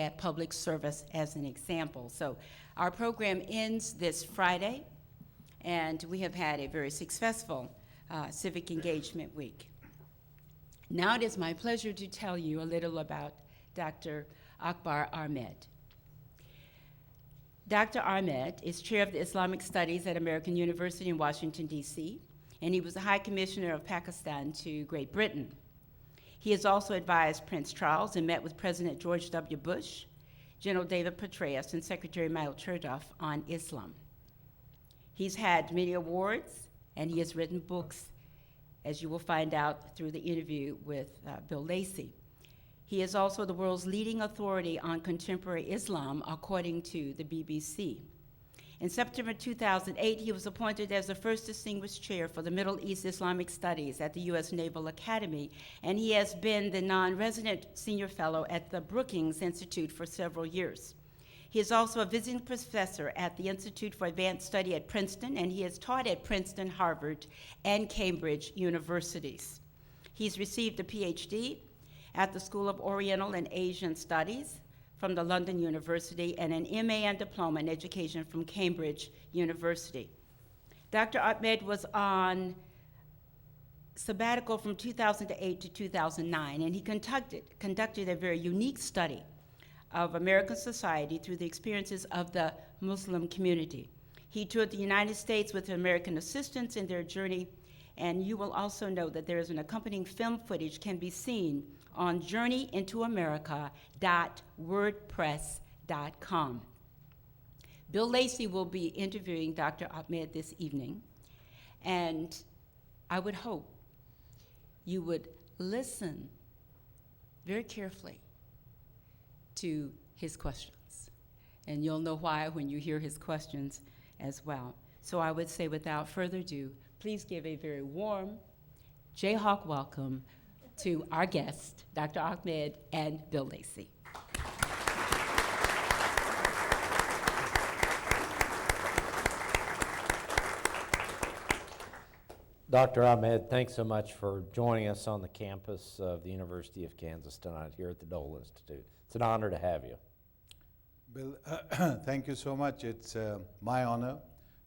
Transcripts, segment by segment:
at public service as an example. So our program ends this Friday, and we have had a very successful civic engagement week. Now it is my pleasure to tell you a little about Dr. Akbar Ahmed. Dr. Ahmed is chair of the Islamic Studies at American University in Washington, D.C., and he was the High Commissioner of Pakistan to Great Britain. He has also advised Prince Charles and met with President George W. Bush, General David Petraeus, and Secretary Michael Chertoff on Islam. He's had many awards, and he has written books, as you will find out through the interview with Bill Lacy. He is also the world's leading authority on contemporary Islam, according to the BBC. In September 2008, he was appointed as the first distinguished chair for the Middle East Islamic Studies at the US Naval Academy, and he has been the non-resident senior fellow at the Brookings Institute for several years. He is also a visiting professor at the Institute for Advanced Study at Princeton, and he has taught at Princeton, Harvard, and Cambridge universities. He's received a PhD at the School of Oriental and Asian Studies from the London University and an MA and Diploma in Education from Cambridge University. Dr. Ahmed was on sabbatical from 2008 to 2009, and he conducted a very unique study of American society through the experiences of the Muslim community. He toured the United States with American assistants in their journey, and you will also know that there is an accompanying film footage can be seen on journeyintoamerica.wordpress.com. Bill Lacy will be interviewing Dr. Ahmed this evening, and I would hope you would listen very carefully to his questions. And you'll know why when you hear his questions as well. So I would say without further ado, please give a very warm Jayhawk welcome to our guests, Dr. Ahmed and Bill Lacy. Dr. Ahmed, thanks so much for joining us on the campus of the University of Kansas tonight here at the Dole Institute. It's an honor to have you. Bill, thank you so much. It's my honor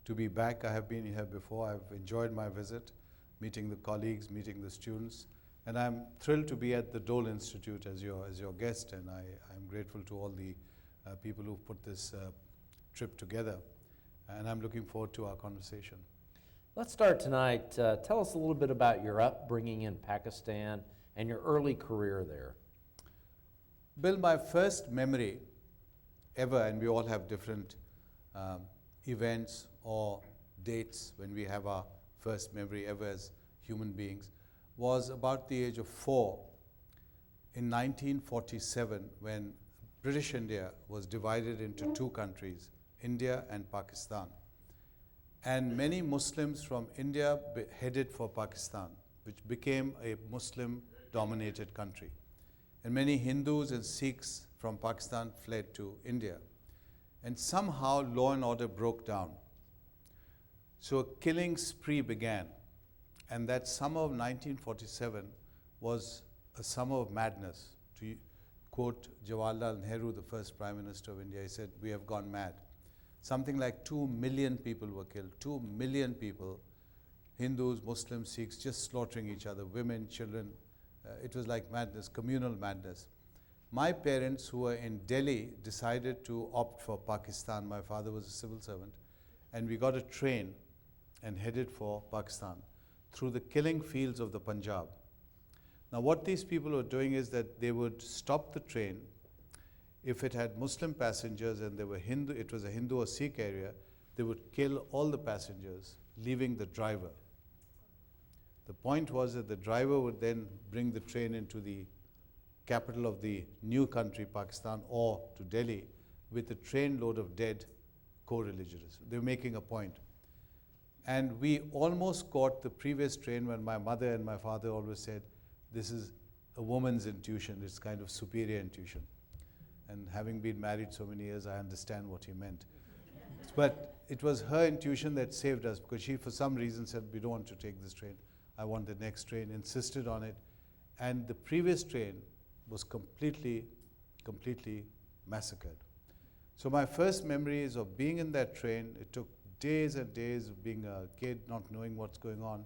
to be back. I have been here before. I've enjoyed my visit, meeting the colleagues, meeting the students, and I'm thrilled to be at the Dole Institute as your guest, and I'm grateful to all the people who've put this trip together, and I'm looking forward to our conversation. Let's start tonight. Tell us a little bit about your upbringing in Pakistan and your early career there. Bill, my first memory ever, and we all have different events or dates when we have our first memory ever as human beings, was about the age of 4 in 1947, when British India was divided into two countries, India and Pakistan. And many Muslims from India headed for Pakistan, which became a Muslim-dominated country. And many Hindus and Sikhs from Pakistan fled to India. And somehow law and order broke down. So a killing spree began. And that summer of 1947 was a summer of madness. To quote Jawaharlal Nehru, the first Prime Minister of India, he said, "We have gone mad." Something like 2 million people were killed. 2 million people, Hindus, Muslims, Sikhs, just slaughtering each other, women, children. It was like madness, communal madness. My parents, who were in Delhi, decided to opt for Pakistan. My father was a civil servant. And we got a train and headed for Pakistan through the killing fields of the Punjab. Now, what these people were doing is that they would stop the train. If it had Muslim passengers and they were Hindu, it was a Hindu or Sikh area, they would kill all the passengers, leaving the driver. The point was that the driver would then bring the train into the capital of the new country, Pakistan, or to Delhi, with a trainload of dead co-religionists. They were making a point. And we almost caught the previous train when my mother and my father always said, this is a woman's intuition, it's kind of superior intuition. And having been married so many years, I understand what he meant. But it was her intuition that saved us, because she, for some reason, said, we don't want to take this train. I want the next train, insisted on it. And the previous train was completely massacred. So my first memory is of being in that train. It took days and days of being a kid, not knowing what's going on.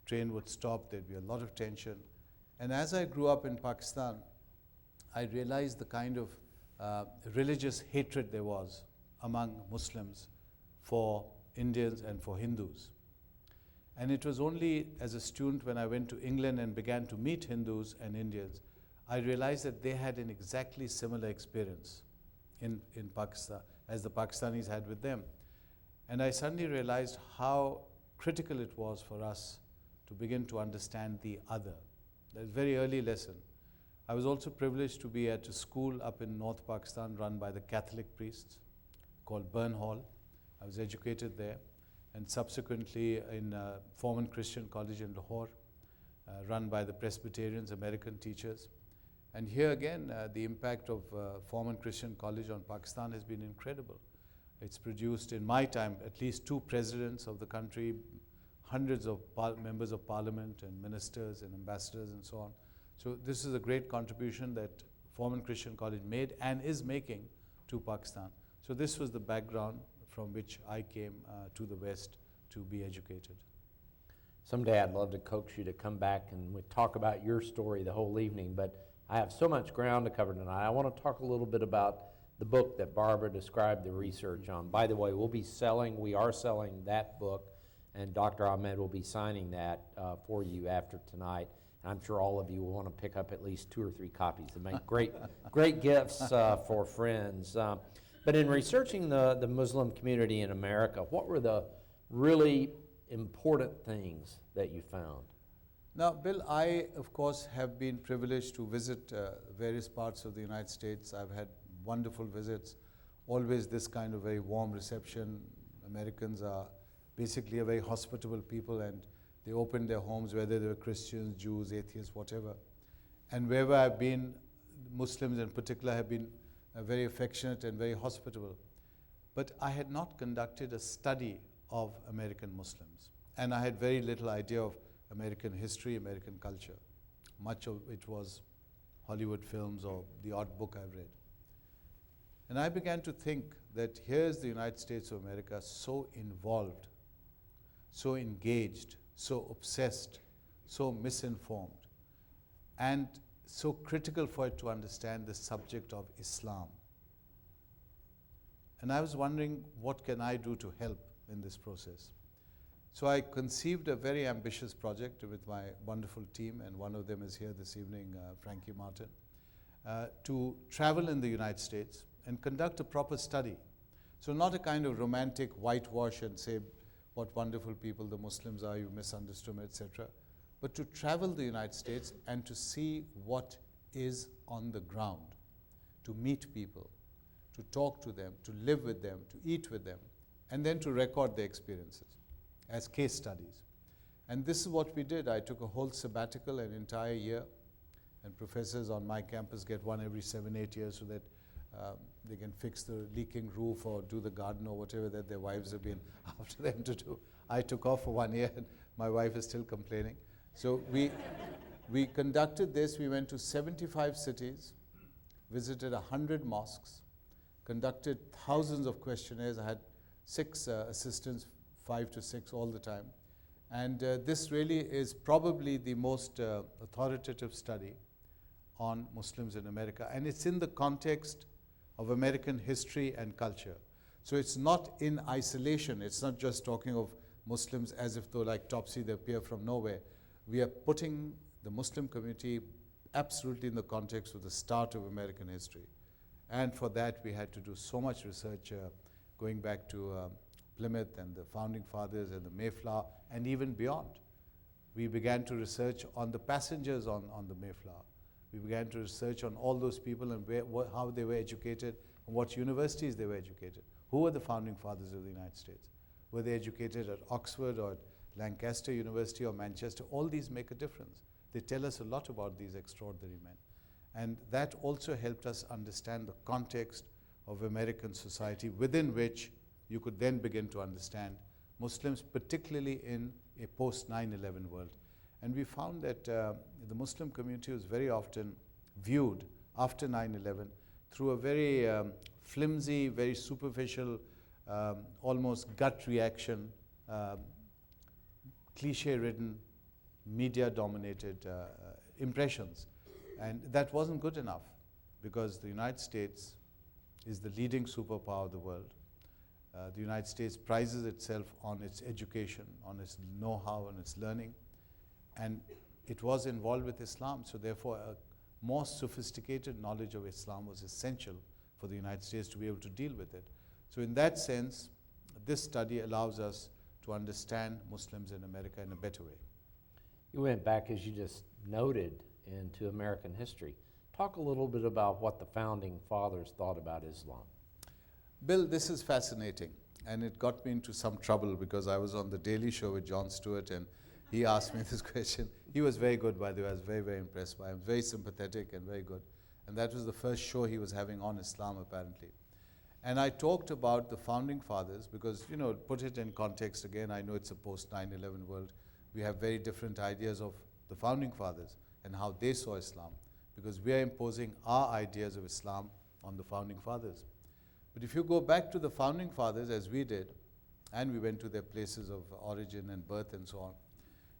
Train would stop, there'd be a lot of tension. And as I grew up in Pakistan, I realized the kind of religious hatred there was among Muslims for Indians and for Hindus. And it was only as a student when I went to England and began to meet Hindus and Indians, I realized that they had an exactly similar experience in Pakistan as the Pakistanis had with them. And I suddenly realized how critical it was for us to begin to understand the other. That's a very early lesson. I was also privileged to be at a school up in North Pakistan run by the Catholic priests called Burn Hall. I was educated there, and subsequently in Foreman Christian College in Lahore, run by the Presbyterians, American teachers. And here again, the impact of Foreman Christian College on Pakistan has been incredible. It's produced in my time at least 2 presidents of the country, hundreds of members of parliament and ministers and ambassadors and so on. So this is a great contribution that Foreman Christian College made and is making to Pakistan. So this was the background from which I came to the West to be educated. Someday I'd love to coax you to come back and we talk about your story the whole evening, but I have so much ground to cover tonight. I want to talk a little bit about the book that Barbara described the research on. By the way, we are selling that book, and Dr. Ahmed will be signing that for you after tonight. And I'm sure all of you will want to pick up at least 2 or 3 copies to make great gifts for friends. But in researching the Muslim community in America, what were the really important things that you found? Now, Bill, I, of course, have been privileged to visit various parts of the United States. I've had wonderful visits, always this kind of very warm reception. Americans are basically a very hospitable people, and they opened their homes, whether they were Christians, Jews, atheists, whatever. And wherever I've been, Muslims in particular have been very affectionate and very hospitable. But I had not conducted a study of American Muslims. And I had very little idea of American history, American culture. Much of it was Hollywood films or the odd book I've read. And I began to think that here's the United States of America so involved, so engaged, so obsessed, so misinformed, and so critical for it to understand the subject of Islam. And I was wondering, what can I do to help in this process? So I conceived a very ambitious project with my wonderful team, and one of them is here this evening, Frankie Martin, to travel in the United States and conduct a proper study. So not a kind of romantic whitewash and say what wonderful people the Muslims are, you misunderstood them, etc. But to travel the United States and to see what is on the ground, to meet people, to talk to them, to live with them, to eat with them, and then to record their experiences as case studies. And this is what we did. I took a whole sabbatical, an entire year, and professors on my campus get one every 7-8 years so that they can fix the leaking roof or do the garden or whatever that their wives have been after them to do. I took off for 1 year and my wife is still complaining. So we conducted this. We went to 75 cities, visited 100 mosques, conducted thousands of questionnaires. I had 6 assistants, 5 to 6 all the time. And this really is probably the most authoritative study on Muslims in America. And it's in the context of American history and culture. So it's not in isolation. It's not just talking of Muslims as if though like Topsy, they appear from nowhere. We are putting the Muslim community absolutely in the context of the start of American history. And for that, we had to do so much research going back to Plymouth and the Founding Fathers and the Mayflower and even beyond. We began to research on the passengers on the Mayflower. We began to research on all those people and how they were educated and what universities they were educated. Who were the Founding Fathers of the United States? Were they educated at Oxford or at Lancaster University or Manchester? All these make a difference. They tell us a lot about these extraordinary men. And that also helped us understand the context of American society within which you could then begin to understand Muslims, particularly in a post-9/11 world. And we found that the Muslim community was very often viewed after 9/11 through a very flimsy, very superficial, almost gut reaction, cliche-ridden, media-dominated impressions. And that wasn't good enough, because the United States is the leading superpower of the world. The United States prizes itself on its education, on its know-how, on its learning, and it was involved with Islam, so therefore a more sophisticated knowledge of Islam was essential for the United States to be able to deal with it. So in that sense, this study allows us to understand Muslims in America in a better way. You went back, as you just noted, into American history. Talk a little bit about what the founding fathers thought about Islam. Bill, this is fascinating, and it got me into some trouble because I was on the Daily Show with Jon Stewart, and he asked me this question. He was very good, by the way. I was very, very impressed by him. Very sympathetic and very good. And that was the first show he was having on Islam, apparently. And I talked about the founding fathers because, you know, put it in context again, I know it's a post-9/11 world. We have very different ideas of the founding fathers and how they saw Islam, because we are imposing our ideas of Islam on the founding fathers. But if you go back to the founding fathers, as we did, and we went to their places of origin and birth and so on,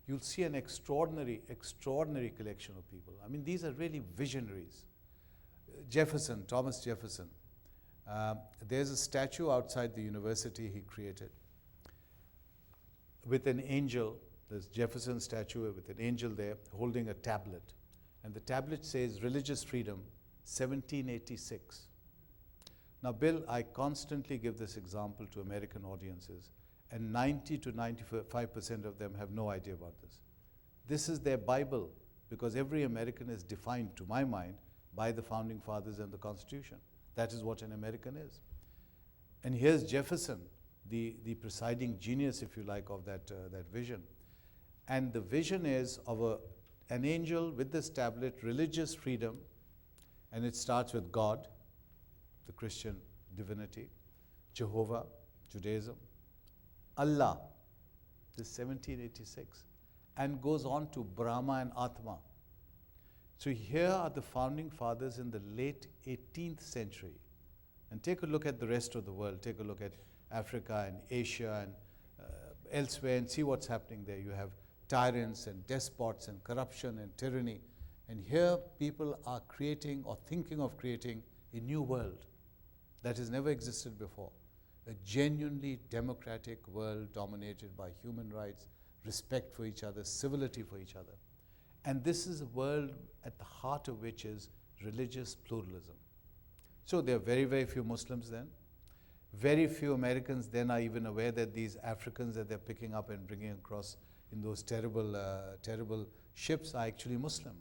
you'll see an extraordinary, extraordinary collection of people. I mean, these are really visionaries. Jefferson, Thomas Jefferson. There's a statue outside the university he created with an angel. There's Jefferson statue with an angel there holding a tablet. And the tablet says religious freedom, 1786. Now, Bill, I constantly give this example to American audiences, and 90 to 95% of them have no idea about this. This is their Bible, because every American is defined, to my mind, by the founding fathers and the Constitution. That is what an American is. And here's Jefferson, the presiding genius, if you like, of that vision. And the vision is of an angel with this tablet, religious freedom, and it starts with God, the Christian divinity, Jehovah, Judaism, Allah, this 1786, and goes on to Brahma and Atma. So here are the founding fathers in the late 18th century. And take a look at the rest of the world. Take a look at Africa and Asia and elsewhere and see what's happening there. You have tyrants and despots and corruption and tyranny. And here people are creating or thinking of creating a new world that has never existed before. A genuinely democratic world dominated by human rights, respect for each other, civility for each other. And this is a world at the heart of which is religious pluralism. So there are very, very few Muslims then. Very few Americans then are even aware that these Africans that they're picking up and bringing across in those terrible, terrible ships are actually Muslim.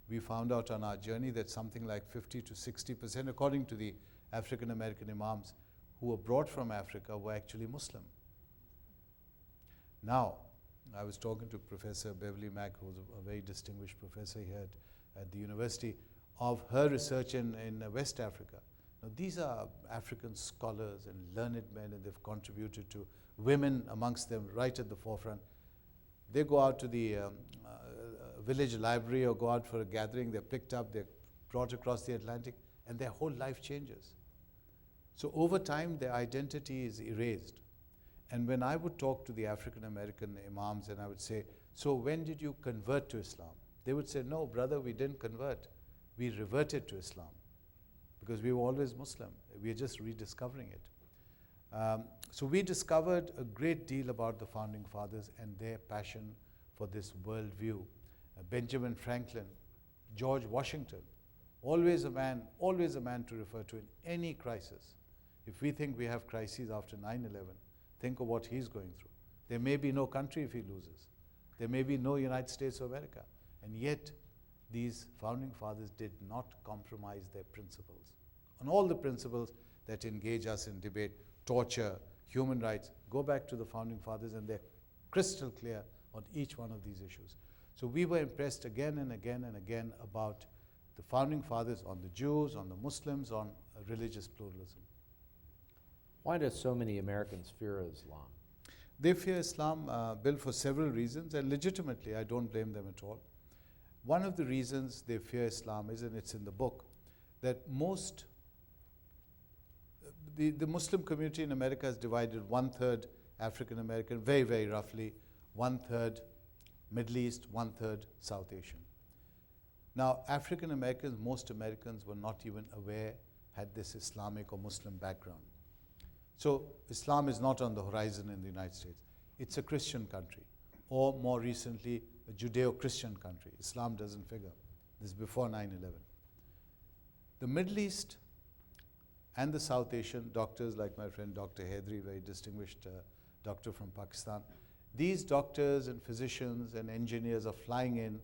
We found out on our journey that something like 50 to 60%, according to the African American imams who were brought from Africa, were actually Muslim. Now, I was talking to Professor Beverly Mack, who's a very distinguished professor here at the university, of her research in West Africa. Now, these are African scholars and learned men, and they've contributed to women amongst them right at the forefront. They go out to the village library or go out for a gathering, they're picked up, they're brought across the Atlantic, and their whole life changes. So over time, their identity is erased. And when I would talk to the African American imams and I would say, so when did you convert to Islam? They would say, no, brother, we didn't convert. We reverted to Islam because we were always Muslim. We are just rediscovering it. So we discovered a great deal about the founding fathers and their passion for this worldview. Benjamin Franklin, George Washington, always a man to refer to in any crisis. If we think we have crises after 9/11, think of what he's going through. There may be no country if he loses. There may be no United States of America. And yet, these founding fathers did not compromise their principles. On all the principles that engage us in debate, torture, human rights, go back to the founding fathers and they're crystal clear on each one of these issues. So we were impressed again and again and again about the founding fathers on the Jews, on the Muslims, on religious pluralism. Why do so many Americans fear Islam? They fear Islam, Bill, for several reasons, and legitimately, I don't blame them at all. One of the reasons they fear Islam is, and it's in the book, that the Muslim community in America is divided 1/3 African American, very, very roughly, 1/3 Middle East, 1/3 South Asian. Now, African Americans, most Americans were not even aware had this Islamic or Muslim background. So Islam is not on the horizon in the United States. It's a Christian country, or more recently, a Judeo-Christian country. Islam doesn't figure. This is before 9/11. The Middle East and the South Asian doctors, like my friend Dr. Hedri, very distinguished doctor from Pakistan, these doctors and physicians and engineers are flying in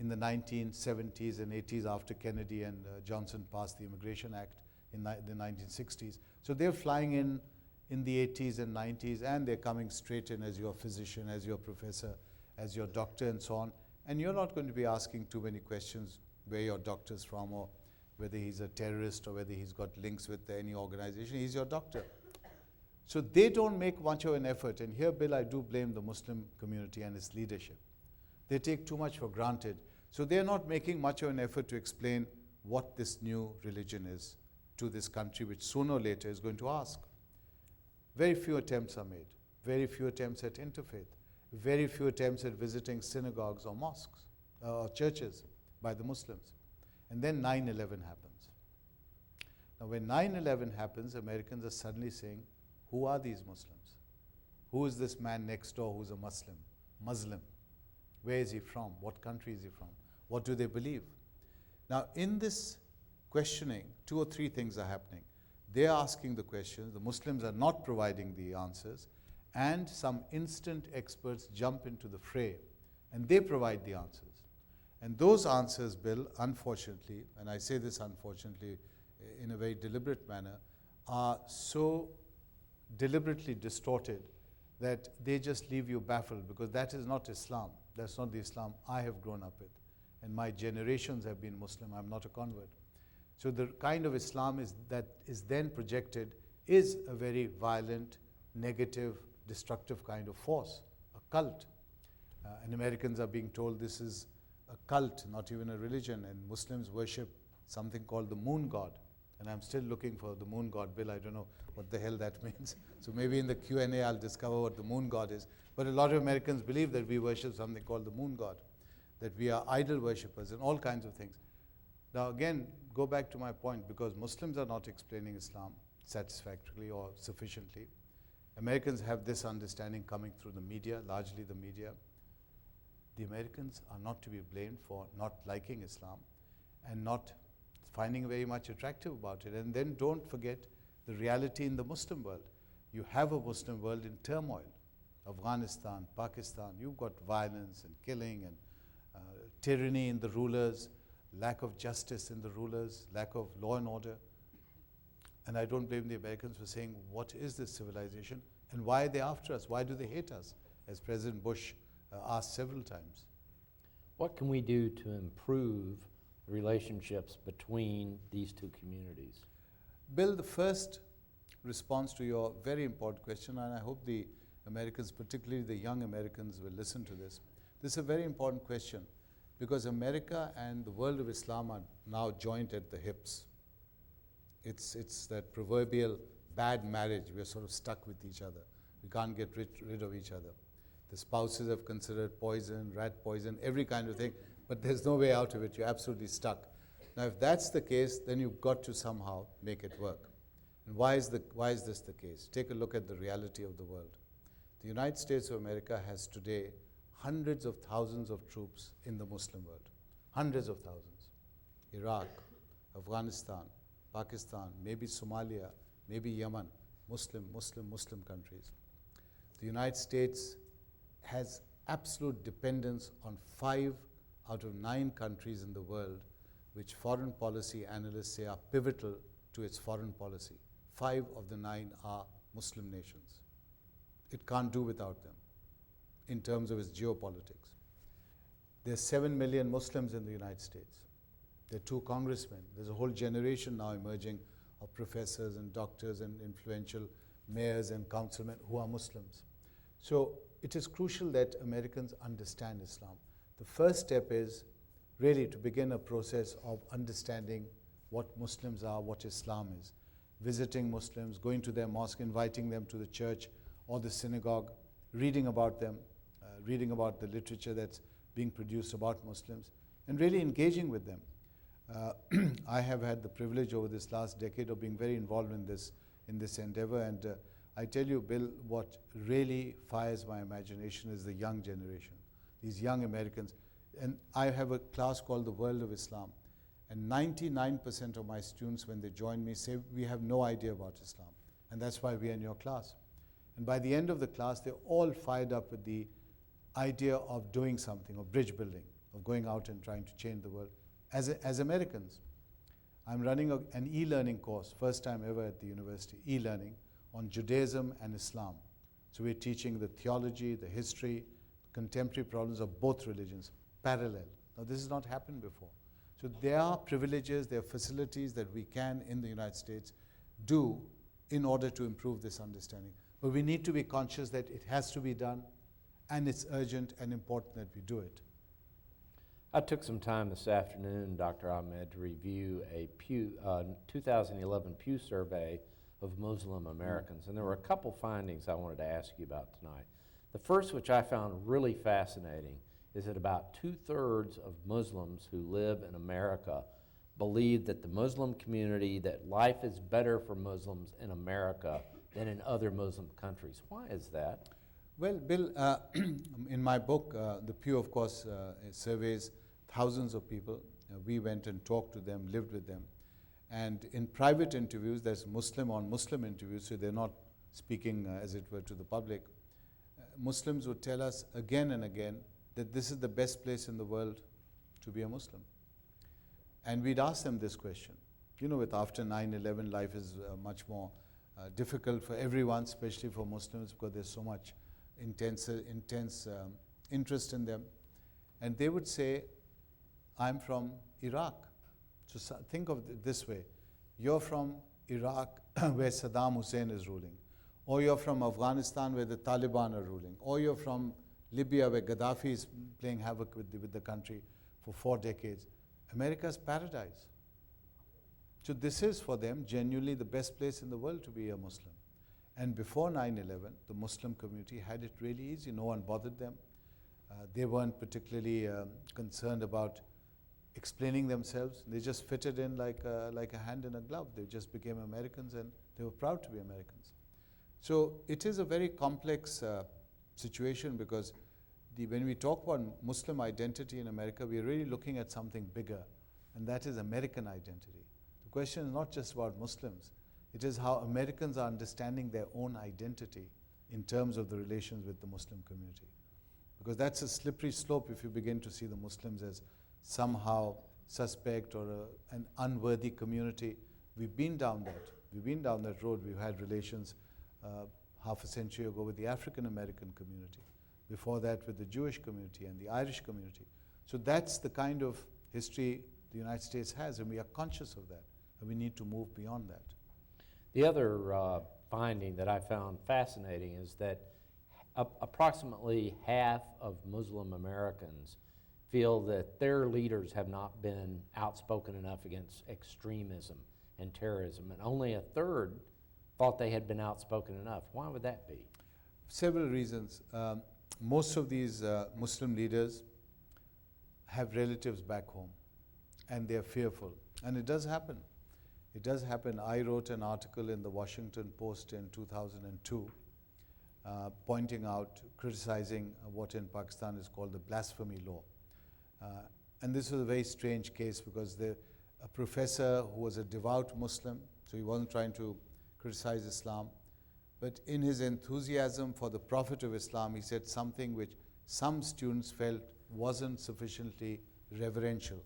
the 1970s and 80s after Kennedy and Johnson passed the Immigration Act in the 1960s. So they're flying in the 80s and 90s, and they're coming straight in as your physician, as your professor, as your doctor, and so on. And you're not going to be asking too many questions where your doctor's from, or whether he's a terrorist, or whether he's got links with any organization. He's your doctor. So they don't make much of an effort. And here, Bill, I do blame the Muslim community and its leadership. They take too much for granted. So they're not making much of an effort to explain what this new religion is to this country, which sooner or later is going to ask. Very few attempts are made. Very few attempts at interfaith. Very few attempts at visiting synagogues or mosques or churches by the Muslims. And then 9/11 happens. Now, when 9/11 happens, Americans are suddenly saying, who are these Muslims? Who is this man next door who's a Muslim? Where is he from? What country is he from? What do they believe? Now, in this questioning, 2 or 3 things are happening. They are asking the questions, the Muslims are not providing the answers, and some instant experts jump into the fray, and they provide the answers. And those answers, Bill, unfortunately, and I say this unfortunately in a very deliberate manner, are so deliberately distorted that they just leave you baffled, because that is not Islam. That's not the Islam I have grown up with. And my generations have been Muslim. I'm not a convert. So the kind of Islam that is then projected is a very violent, negative, destructive kind of force, a cult. And Americans are being told this is a cult, not even a religion. And Muslims worship something called the moon god. And I'm still looking for the moon god, Bill. I don't know what the hell that means. So maybe in the Q&A I'll discover what the moon god is. But a lot of Americans believe that we worship something called the moon god, that we are idol worshippers and all kinds of things. Now again, go back to my point, because Muslims are not explaining Islam satisfactorily or sufficiently. Americans have this understanding coming through the media, largely the media. The Americans are not to be blamed for not liking Islam and not finding very much attractive about it. And then don't forget the reality in the Muslim world. You have a Muslim world in turmoil. Afghanistan, Pakistan, you've got violence and killing and tyranny in the rulers, lack of justice in the rulers, lack of law and order. And I don't blame the Americans for saying, what is this civilization and why are they after us? Why do they hate us? As President Bush asked several times. What can we do to improve the relationships between these two communities? Bill, the first response to your very important question, and I hope the Americans, particularly the young Americans, will listen to this. This is a very important question, because America and the world of Islam are now joined at the hips. It's that proverbial bad marriage. We're sort of stuck with each other. We can't get rid of each other. The spouses have considered poison, rat poison, every kind of thing, but there's no way out of it. You're absolutely stuck. Now, if that's the case, then you've got to somehow make it work. And why is this the case? Take a look at the reality of the world. The United States of America has today hundreds of thousands of troops in the Muslim world. Hundreds of thousands. Iraq, Afghanistan, Pakistan, maybe Somalia, maybe Yemen, Muslim countries. The United States has absolute dependence on 5 out of 9 countries in the world, which foreign policy analysts say are pivotal to its foreign policy. 5 of the 9 are Muslim nations. It can't do without them in terms of its geopolitics. There's 7 million Muslims in the United States. There are 2 congressmen. There's a whole generation now emerging of professors and doctors and influential mayors and councilmen who are Muslims. So it is crucial that Americans understand Islam. The first step is really to begin a process of understanding what Muslims are, what Islam is. Visiting Muslims, going to their mosque, inviting them to the church or the synagogue, reading about them, reading about the literature that's being produced about Muslims, and really engaging with them. I have had the privilege over this last decade of being very involved in this endeavor, and I tell you, Bill, what really fires my imagination is the young generation, these young Americans. And I have a class called the World of Islam, and 99% of my students, when they join me, say, we have no idea about Islam, and that's why we are in your class. And by the end of the class, they're all fired up with the idea of doing something, of bridge building, of going out and trying to change the world. As Americans, I'm running an e-learning course, first time ever at the university, e-learning, on Judaism and Islam. So we're teaching the theology, the history, contemporary problems of both religions, parallel. Now this has not happened before. So there are privileges, there are facilities that we can, in the United States, do in order to improve this understanding. But we need to be conscious that it has to be done, and it's urgent and important that we do it. I took some time this afternoon, Dr. Ahmed, to review a 2011 Pew survey of Muslim Americans, and there were a couple findings I wanted to ask you about tonight. The first, which I found really fascinating, is that about 2/3 of Muslims who live in America believe that the Muslim community, that life is better for Muslims in America than in other Muslim countries. Why is that? Well, Bill, in my book, the Pew, of course, surveys thousands of people. We went and talked to them, lived with them. And in private interviews, there's Muslim on Muslim interviews, so they're not speaking, as it were, to the public. Muslims would tell us again and again that this is the best place in the world to be a Muslim. And we'd ask them this question. You know, with after 9/11, life is much more difficult for everyone, especially for Muslims, because there's so much intense interest in them. And they would say, I'm from Iraq. So think of it this way. You're from Iraq, where Saddam Hussein is ruling. Or you're from Afghanistan, where the Taliban are ruling. Or you're from Libya, where Gaddafi is playing havoc with the country for 4 decades. America's paradise. So this is, for them, genuinely the best place in the world to be a Muslim. And before 9/11, the Muslim community had it really easy. No one bothered them. They weren't particularly concerned about explaining themselves. They just fitted in like a hand in a glove. They just became Americans, and they were proud to be Americans. So it is a very complex situation, because when we talk about Muslim identity in America, we're really looking at something bigger, and that is American identity. The question is not just about Muslims. It is how Americans are understanding their own identity in terms of the relations with the Muslim community. Because that's a slippery slope if you begin to see the Muslims as somehow suspect or an unworthy community. We've been down that. We've been down that road. We've had relations half a century ago with the African American community. Before that with the Jewish community and the Irish community. So that's the kind of history the United States has, and we are conscious of that, and we need to move beyond that. The other finding that I found fascinating is that approximately half of Muslim Americans feel that their leaders have not been outspoken enough against extremism and terrorism, and only 1/3 thought they had been outspoken enough. Why would that be? Several reasons. Most of these Muslim leaders have relatives back home, and they're fearful. And it does happen. It does happen. I wrote an article in the Washington Post in 2002 pointing out, criticizing what in Pakistan is called the blasphemy law. And this was a very strange case, because a professor who was a devout Muslim, so he wasn't trying to criticize Islam, but in his enthusiasm for the Prophet of Islam, he said something which some students felt wasn't sufficiently reverential.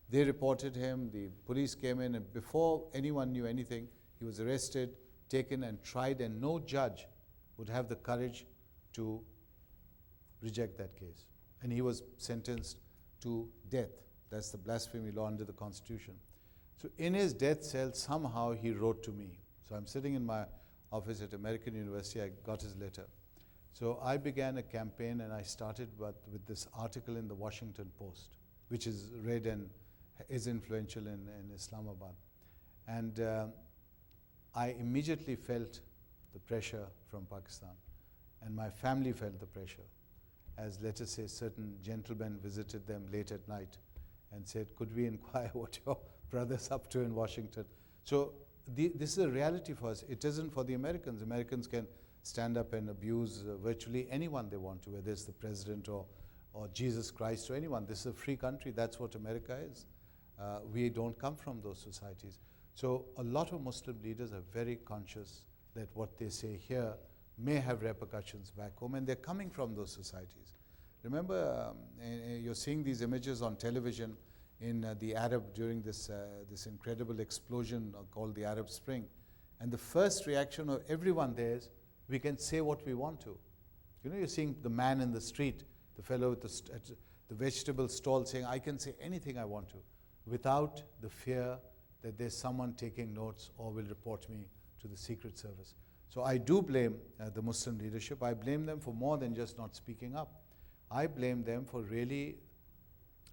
They reported him, the police came in, and before anyone knew anything, he was arrested, taken and tried, and no judge would have the courage to reject that case. And he was sentenced to death. That's the blasphemy law under the Constitution. So in his death cell, somehow he wrote to me. So I'm sitting in my office at American University, I got his letter. So I began a campaign, and I started with this article in the Washington Post, which is read and is influential in Islamabad. And I immediately felt the pressure from Pakistan, and my family felt the pressure, as let us say certain gentlemen visited them late at night and said, could we inquire what your brother's up to in Washington? So this is a reality for us. It isn't for the Americans. Americans can stand up and abuse virtually anyone they want to, whether it's the president or Jesus Christ or anyone. This is a free country. That's what America is. We don't come from those societies. So a lot of Muslim leaders are very conscious that what they say here may have repercussions back home, and they're coming from those societies. Remember, you're seeing these images on television in the Arab, during this incredible explosion called the Arab Spring. And the first reaction of everyone there is, we can say what we want to. You know, you're seeing the man in the street, the fellow at the vegetable stall saying, I can say anything I want to, without the fear that there's someone taking notes or will report me to the Secret Service. So I do blame the Muslim leadership. I blame them for more than just not speaking up. I blame them for really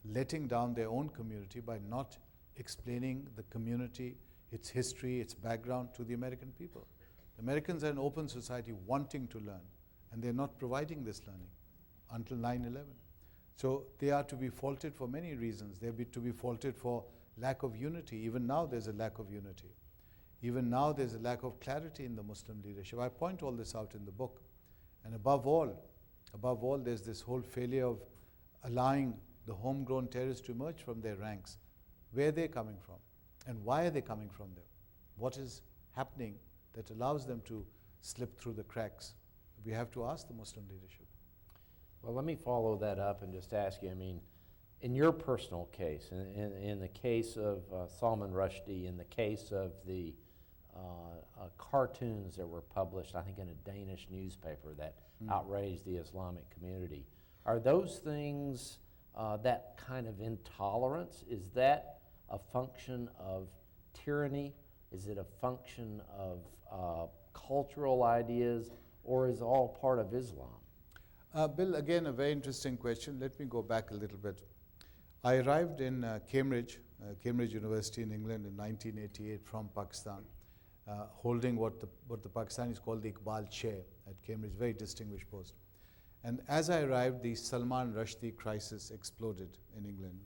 letting down their own community by not explaining the community, its history, its background to the American people. The Americans are an open society wanting to learn, and they're not providing this learning until 9/11. So they are to be faulted for many reasons. They're to be faulted for lack of unity. Even now there's a lack of unity. Even now there's a lack of clarity in the Muslim leadership. I point all this out in the book. And above all, there's this whole failure of allowing the homegrown terrorists to emerge from their ranks. Where are they coming from? And why are they coming from there? What is happening that allows them to slip through the cracks? We have to ask the Muslim leadership. Well, let me follow that up and just ask you, I mean, in your personal case, in the case of Salman Rushdie, in the case of the cartoons that were published, I think in a Danish newspaper that outraged the Islamic community, are those things, that kind of intolerance, is that a function of tyranny? Is it a function of cultural ideas, or is it all part of Islam? Bill, again, a very interesting question. Let me go back a little bit. I arrived in Cambridge University in England in 1988 from Pakistan, holding what the Pakistanis call the Iqbal Chair at Cambridge, very distinguished post. And as I arrived, the Salman Rushdie crisis exploded in England.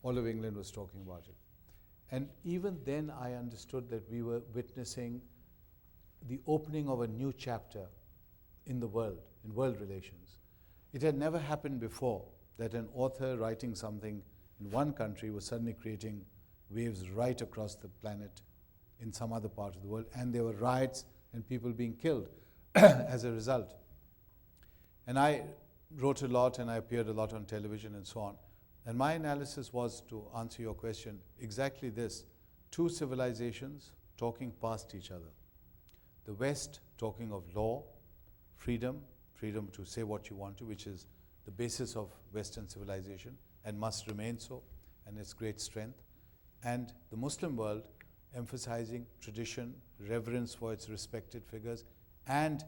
All of England was talking about it. And even then I understood that we were witnessing the opening of a new chapter in the world, in world relations. It had never happened before that an author writing something in one country was suddenly creating waves right across the planet in some other part of the world, and there were riots and people being killed as a result. And I wrote a lot and I appeared a lot on television and so on. And my analysis was, to answer your question, exactly this: two civilizations talking past each other. The West talking of law, freedom to say what you want to, which is the basis of Western civilization and must remain so, and its great strength. And the Muslim world emphasizing tradition, reverence for its respected figures, and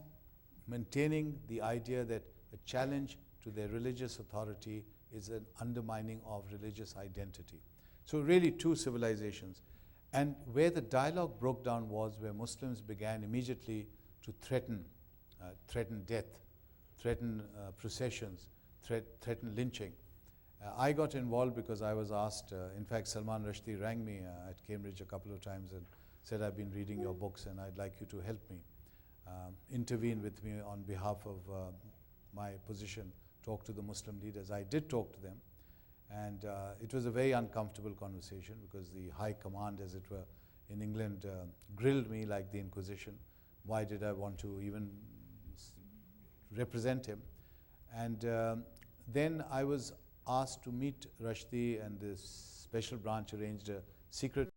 maintaining the idea that a challenge to their religious authority is an undermining of religious identity. So really two civilizations. And where the dialogue broke down was where Muslims began immediately to threaten death, threaten processions, threaten lynching. I got involved because I was asked, in fact Salman Rushdie rang me at Cambridge a couple of times and said, I've been reading your books and I'd like you to help me, intervene with me on behalf of my position, talk to the Muslim leaders. I did talk to them, and it was a very uncomfortable conversation because the high command, as it were, in England grilled me like the Inquisition. Why did I want to even represent him? And then I was asked to meet Rushdie, and the special branch arranged a secret